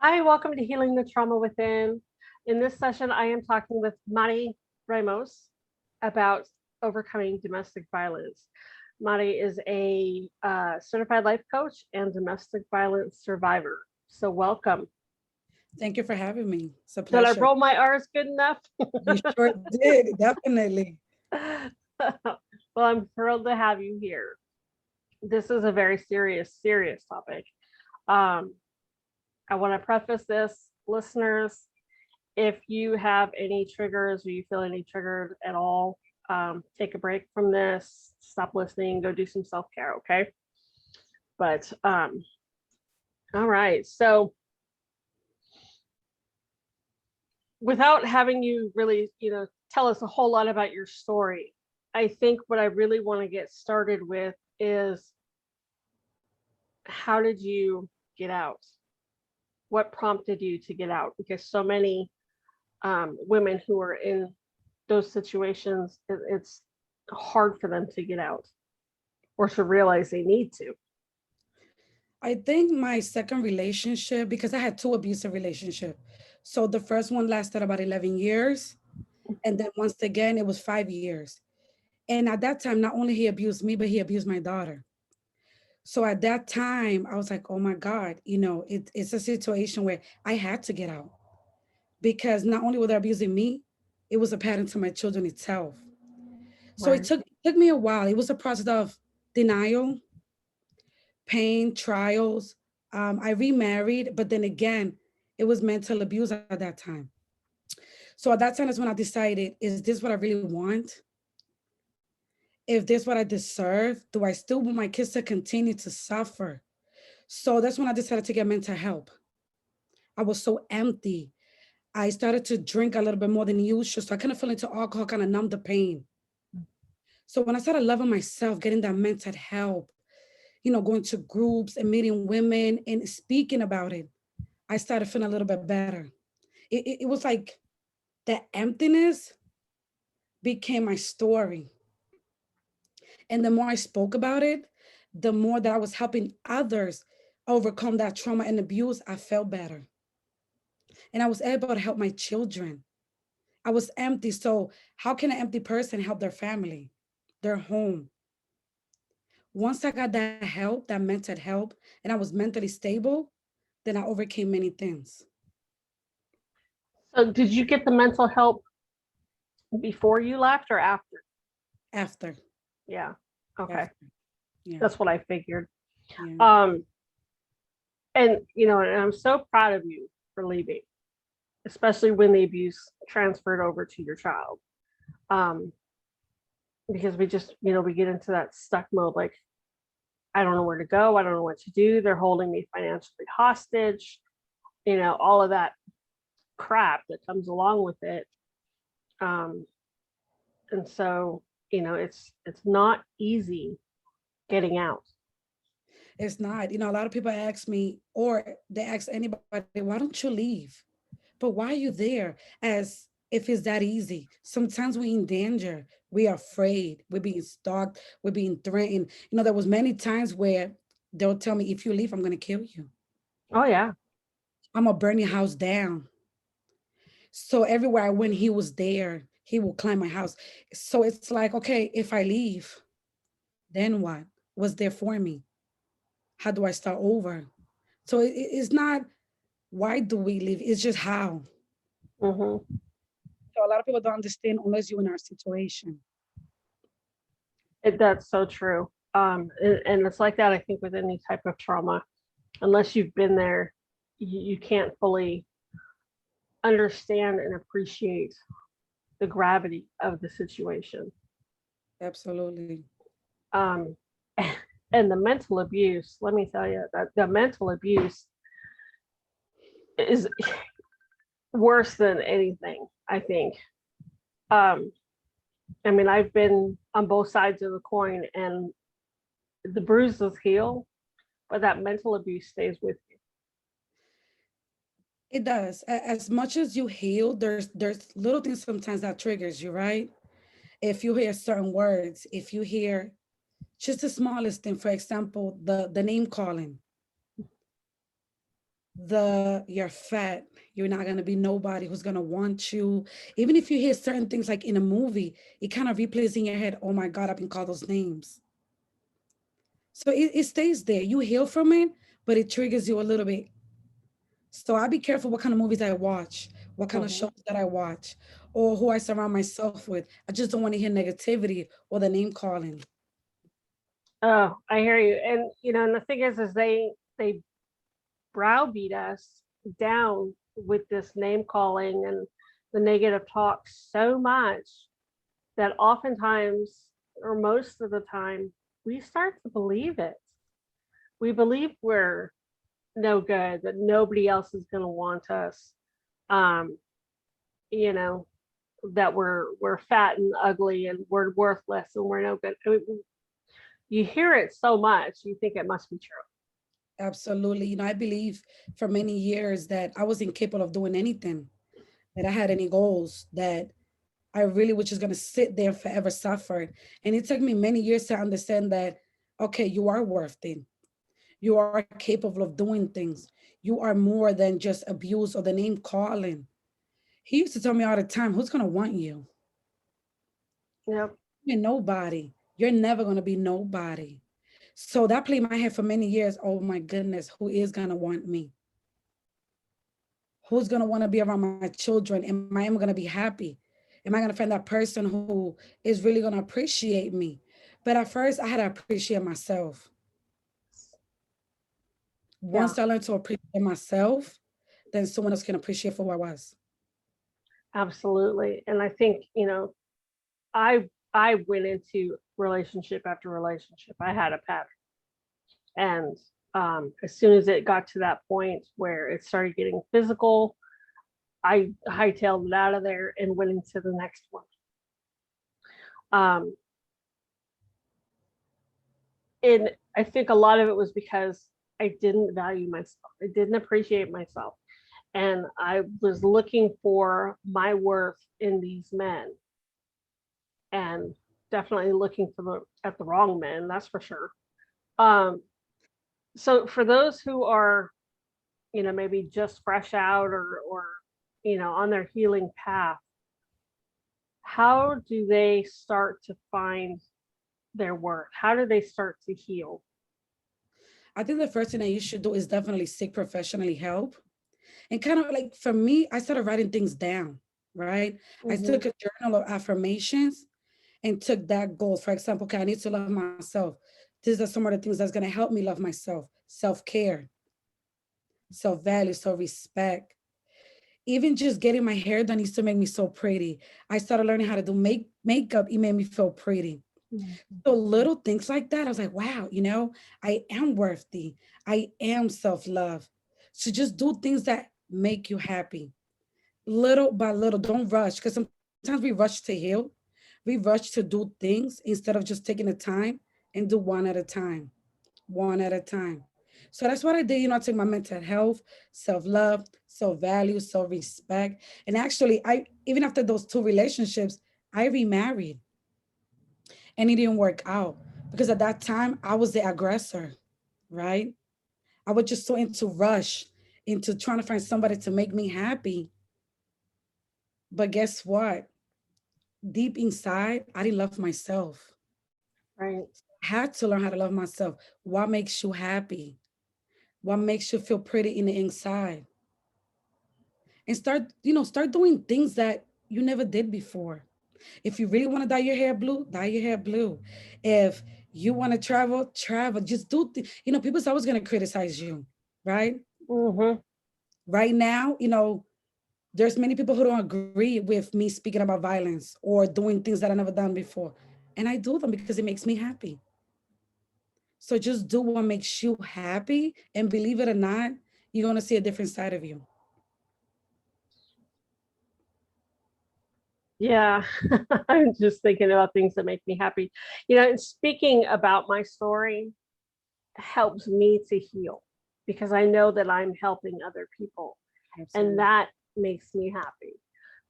Hi, welcome to Healing the Trauma Within. In this session, I am talking with Mari Ramos about overcoming domestic violence. Mari is a certified life coach and domestic violence survivor. So, welcome. Thank you for having me. It's a Did I pleasure. roll my R's good enough? You sure did, definitely. Well, I'm thrilled to have you here. This is a very serious topic. Um, I want to preface this, listeners. If you have any triggers or you feel any triggered at all, take a break from this, stop listening, go do some self care, okay? But all right. So without having you really, tell us a whole lot about your story, I think what I really want to get started with is how did you get out? What prompted you to get out? Because so many women who are in those situations, it's hard for them to get out or to realize they need to. I think my second relationship, because I had two abusive relationships. So the first one lasted about 11 years. And then once again, it was 5 years. And at that time, not only he abused me, but he abused my daughter. So at that time, I was like, oh my God, it's a situation where I had to get out because not only were they abusing me, it was a pattern to my children itself. So it Right. took me a while. It was a process of denial, pain, trials. I remarried, but then again, it was mental abuse at that time. So at that time is when I decided, is this what I really want? If this what I deserve, do I still want my kids to continue to suffer? So that's when I decided to get mental help. I was so empty. I started to drink a little bit more than usual. So I kind of fell into alcohol, kind of numb the pain. So when I started loving myself, getting that mental help, going to groups and meeting women and speaking about it, I started feeling a little bit better. It was like that emptiness became my story. And the more I spoke about it, the more that I was helping others overcome that trauma and abuse, I felt better. And I was able to help my children. I was empty. So, how can an empty person help their family, their home? Once I got that help, that mental help, and I was mentally stable, then I overcame many things So, did you get the mental help before you left or after? after. Yeah. Okay. After. Yeah. That's what I figured. Yeah. Um, and I'm so proud of you for leaving, especially when the abuse transferred over to your child. Um, because we just, we get into that stuck mode like, I don't know where to go. I don't know what to do. They're holding me financially hostage, all of that crap that comes along with it. Um, and so, it's not easy getting out. It's not. A lot of people ask me, or they ask anybody, why don't you leave? But why are you there? As if it's that easy. Sometimes we're in danger. We're afraid. We're being stalked. We're being threatened. There was many times where they'll tell me, if you leave, I'm gonna kill you. Oh yeah. I'm gonna burn your house down. So everywhere I went, he was there. He will climb my house. So it's like, okay, if I leave, then what? What's there for me? How do I start over? So it's not why do we leave? It's just how. Hmm. So a lot of people don't understand unless you're in our situation. That's so true. And it's like that, I think, with any type of trauma. Unless you've been there, you can't fully understand and appreciate the gravity of the situation. Absolutely. Um, and the mental abuse, let me tell you, that the mental abuse is worse than anything, I think. Um, I mean, I've been on both sides of the coin, and the bruises heal, but that mental abuse stays with you. It does. As much as you heal, there's little things sometimes that triggers you, right? If you hear certain words, if you hear just the smallest thing, for example, the name calling. you're fat, you're not gonna be nobody who's gonna want you. Even if you hear certain things like in a movie, it kind of replays in your head, oh my God, I've been called those names. So it stays there. You heal from it, but it triggers you a little bit. So I be careful what kind of movies I watch, what kind of Mhm. shows that I watch, or who I surround myself with. I just don't want to hear negativity or the name calling. Oh, I hear you. And and the thing is they browbeat us down with this name calling and the negative talk so much that oftentimes, or most of the time, we start to believe it. We believe we're no good, that nobody else is going to want us. Um, you know, that we're fat and ugly and we're worthless and we're no good. I mean, you hear it so much, you think it must be true. Absolutely. I believe for many years that I was incapable of doing anything, that I had any goals, that I really was just going to sit there and forever suffer. And it took me many years to understand that, okay, you are worth it. You are capable of doing things. You are more than just abuse or the name calling. He used to tell me all the time, who's going to want you? Yep, You're nobody. You're never going to be nobody. So that played in my head for many years. Oh my goodness, who is going to want me? Who's going to want to be around my children? Am I ever going to be happy? Am I going to find that person who is really going to appreciate me? But at first, I had to appreciate myself. yeah, Once I learned to appreciate myself, then someone else can appreciate for who I was. absolutely. And I think I went into relationship after relationship. I had a pattern, and as soon as it got to that point where it started getting physical, I hightailed it out of there and went into the next one. Um, and I think a lot of it was because I didn't value myself. I didn't appreciate myself. And I was looking for my worth in these men, and definitely looking for at the wrong men, that's for sure. Um, so for those who are, maybe just fresh out or on their healing path, how do they start to find their worth? How do they start to heal? I think the first thing that you should do is definitely seek professionally help. And kind of like for me, I started writing things down, right? I Mm-hmm. took a journal of affirmations and took that goal. For example, okay, I need to love myself. These are some of the things that's going to help me love myself: self care, self value, self respect. Even just getting my hair done used to make me so pretty. I started learning how to do makeup. It made me feel pretty. So little things like that, I was like, wow, I am worthy. I am self love. So just do things that make you happy, little by little. Don't rush, because sometimes we rush to heal. We rush to do things instead of just taking the time and do one at a time, one at a time. So that's what I did. I took my mental health, self love, self value, self respect. And actually, I even after those two relationships, I remarried and it didn't work out because at that time I was the aggressor, right? I was just so into rush, into trying to find somebody to make me happy. But guess what? Deep inside, I didn't love myself. Right. I had to learn how to love myself. What makes you happy? What makes you feel pretty in the inside? And start doing things that you never did before. If you really want to dye your hair blue, dye your hair blue. If you want to travel, travel. Just do, people's always going to criticize you, right? Mm-hmm. Right now, there's many people who don't agree with me speaking about violence or doing things that I never done before. And I do them because it makes me happy. So just do what makes you happy. And believe it or not, you're going to see a different side of you. Yeah, I'm just thinking about things that make me happy. And speaking about my story helps me to heal because I know that I'm helping other people, and Absolutely. that makes me happy.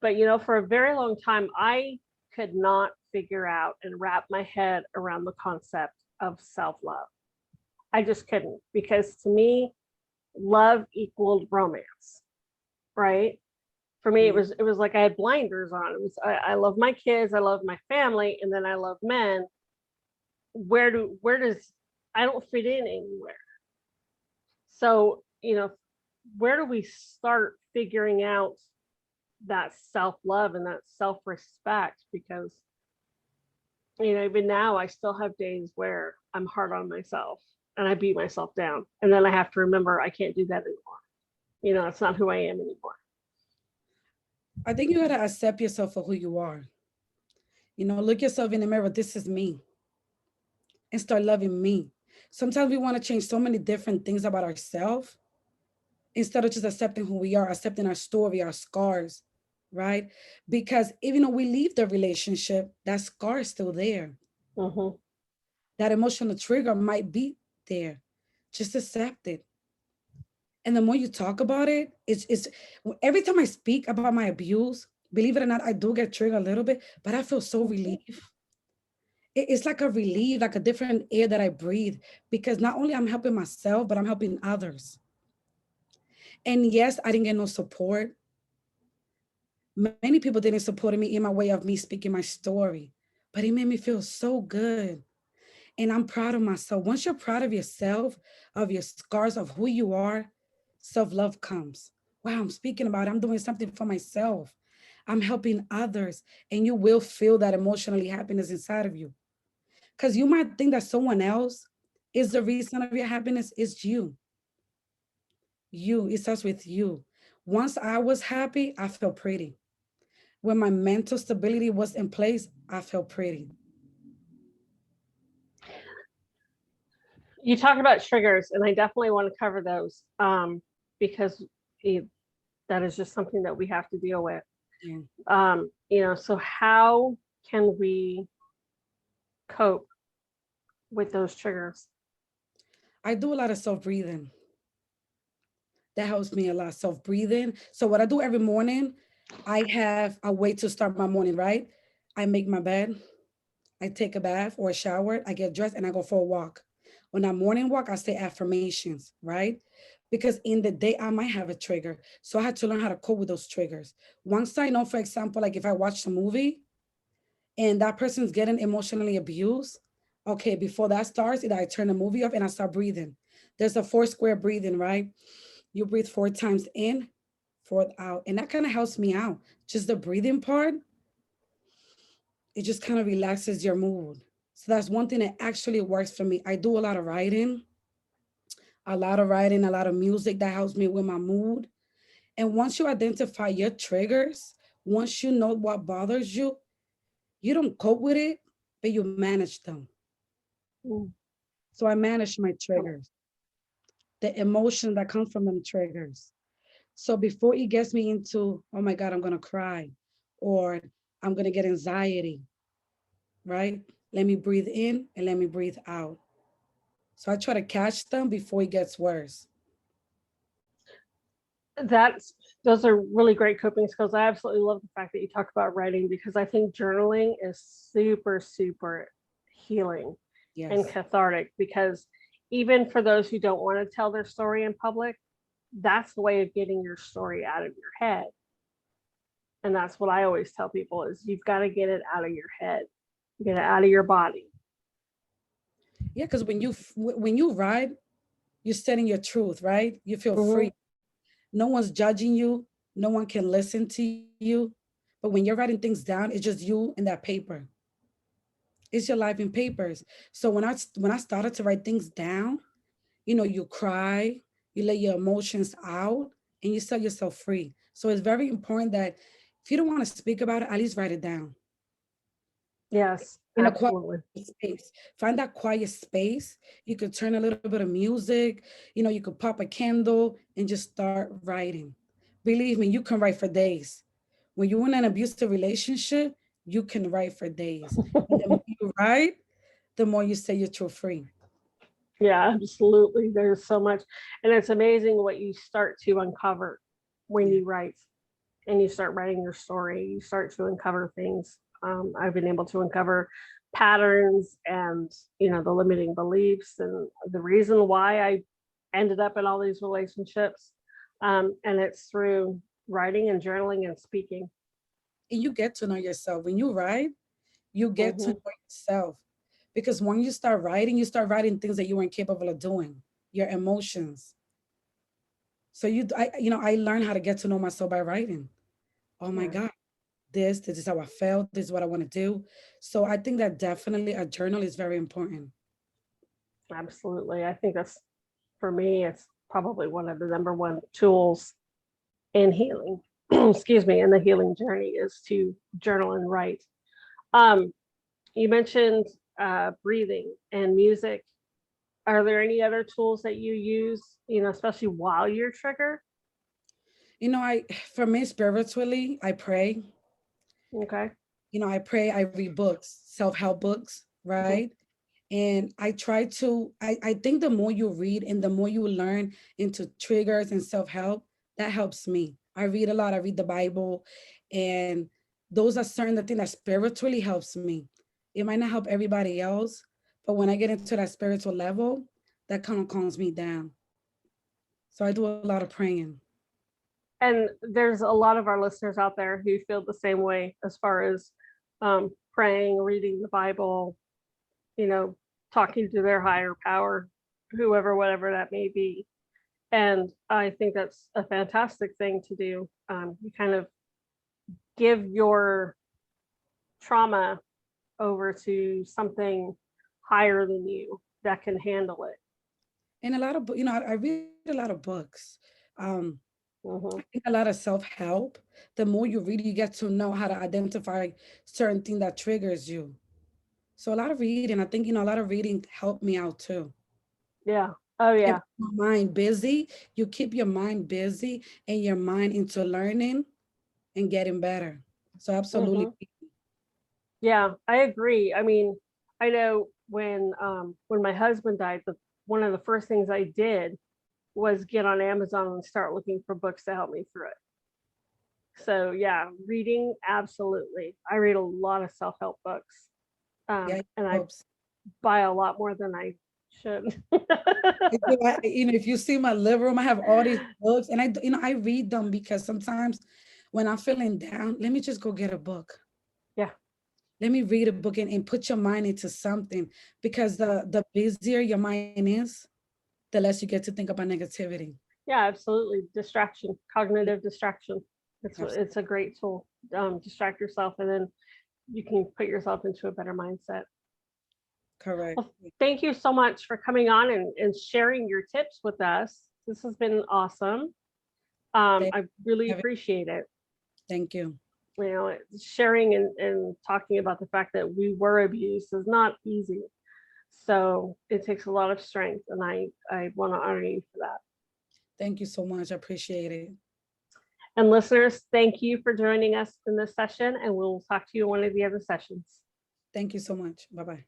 But for a very long time, I could not figure out and wrap my head around the concept of self love. I just couldn't, because to me, love equaled romance, right? For me, it was like I had blinders on. It was I love my kids, I love my family, and then I love men. Where does I don't fit in anywhere. So, where do we start figuring out that self-love and that self-respect? Because, even now I still have days where I'm hard on myself and I beat myself down. And then I have to remember I can't do that anymore. It's not who I am anymore. I think you gotta accept yourself for who you are. Look yourself in the mirror. This is me, and start loving me. Sometimes we want to change so many different things about ourselves instead of just accepting who we are, accepting our story, our scars, right? Because even though we leave the relationship, that scar is still there. Mm-hmm. That emotional trigger might be there. Just accept it. And the more you talk about it, it's every time I speak about my abuse, believe it or not, I do get triggered a little bit, but I feel so relieved. It's like a relief, like a different air that I breathe, because not only I'm helping myself, but I'm helping others. And yes, I didn't get no support. Many people didn't support me in my way of me speaking my story, but it made me feel so good. And I'm proud of myself. Once you're proud of yourself, of your scars, of who you are, self-love comes. Wow, I'm speaking about it. I'm doing something for myself. I'm helping others. And you will feel that emotionally happiness inside of you. Because you might think that someone else is the reason of your happiness. It's you. It starts with you. Once I was happy, I felt pretty. When my mental stability was in place, I felt pretty. You talked about triggers, and I definitely want to cover those, because that is just something that we have to deal with. Yeah. So how can we cope with those triggers? I do a lot of self-breathing. That helps me a lot, self-breathing. So what I do every morning, I have a way to start my morning, right? I make my bed, I take a bath or a shower, I get dressed and I go for a walk. On that morning walk, I say affirmations, right? Because in the day I might have a trigger. So I had to learn how to cope with those triggers. Once I know, for example, like if I watch a movie and that person's getting emotionally abused, okay, before that starts, either I turn the movie off and I start breathing. There's a 4 square breathing, right? You breathe 4 times in, 4 out. And that kind of helps me out. Just the breathing part, it just kind of relaxes your mood. So that's one thing that actually works for me. I do a lot of writing, a lot of music that helps me with my mood. And once you identify your triggers, once you know what bothers you don't cope with it, but you manage them. Mm. So I manage my triggers, the emotion that comes from them triggers. So before it gets me into, oh my God, I'm gonna cry, or I'm gonna get anxiety, right? Let me breathe in and let me breathe out. So I try to catch them before it gets worse. That's Those are really great coping skills. I absolutely love the fact that you talk about writing, because I think journaling is super, super healing and Yes. cathartic, because even for those who don't want to tell their story in public, that's the way of getting your story out of your head. And that's what I always tell people is you've got to get it out of your head, get it out of your body. Yeah, because when you write, you're setting your truth, right? You feel Mm-hmm. free. No one's judging you. No one can listen to you. But when you're writing things down, it's just you and that paper. It's your life in papers. So when I started to write things down, you cry, you let your emotions out, and you set yourself free. So it's very important that if you don't want to speak about it, at least write it down Yes, in a quiet absolutely. space. Find that quiet space. You could turn a little bit of music, you could pop a candle and just start writing. Believe me, you can write for days. When you're in an abusive relationship, you can write for days. And the more you write, the more you say you're truth free. Yeah, absolutely. There's so much. And it's amazing what you start to uncover when Yeah. you write and you start writing your story. You start to uncover things. I've been able to uncover patterns and, the limiting beliefs and the reason why I ended up in all these relationships. And it's through writing and journaling and speaking. And you get to know yourself. When you write, you get to Mhm. know yourself. Because when you start writing things that you weren't capable of doing, your emotions. So I learned how to get to know myself by writing. Oh my Yeah, God, this is how I felt, this is what I want to do. So I think that definitely a journal is very important. absolutely. I think that's, for me, it's probably one of the number one tools in healing. Excuse me, in the healing journey is to journal and write. Um, you mentioned breathing and music. Are there any other tools that you use, especially while you're triggered? For me, spiritually, I pray. Okay. I pray, I read books, self-help books, Mhm. right? And I think the more you read and the more you learn into triggers and self-help, that helps me. I read a lot, I read the Bible, and those are certain the things that spiritually helps me. It might not help everybody else, but when I get into that spiritual level, that kind of calms me down. So I do a lot of praying. And there's a lot of our listeners out there who feel the same way as far as praying, reading the Bible, you know, talking to their higher power, whoever, whatever that may be. And I think that's a fantastic thing to do. You kind of give your trauma over to something higher than you that can handle it. And a lot of, I read a lot of books. Um, Hmm. I think a lot of self-help. The more you read, you get to know how to identify certain thing that triggers you. So a lot of reading, I think, a lot of reading helped me out too. Yeah. Oh, Kept yeah. my mind busy. You keep your mind busy and your mind into learning and getting better. So absolutely. Hmm. Yeah, I agree. I mean, I know when my husband died, one of the first things I did was get on Amazon and start looking for books to help me through it. So yeah, reading, absolutely. I read a lot of self-help books. Yeah, it And I helps. buy a lot more than I should. If you see my living room, I have all these books, and I read them because sometimes when I'm feeling down, let me just go get a book. Yeah, Let me read a book and put your mind into something because the busier your mind is, the less you get to think about negativity. yeah, absolutely. Distraction, Yeah, cognitive distraction. absolutely. It's a great tool. Distract yourself, and then you can put yourself into a better mindset. Correct. Well, thank you so much for coming on and sharing your tips with us. This has been awesome. Thank I really you. appreciate it. Thank you. Sharing and talking about the fact that we were abused is not easy. So it takes a lot of strength, and I want to honor you for that. Thank you so much. I appreciate it. And listeners, thank you for joining us in this session, and we'll talk to you in one of the other sessions. Thank you so much. Bye-bye.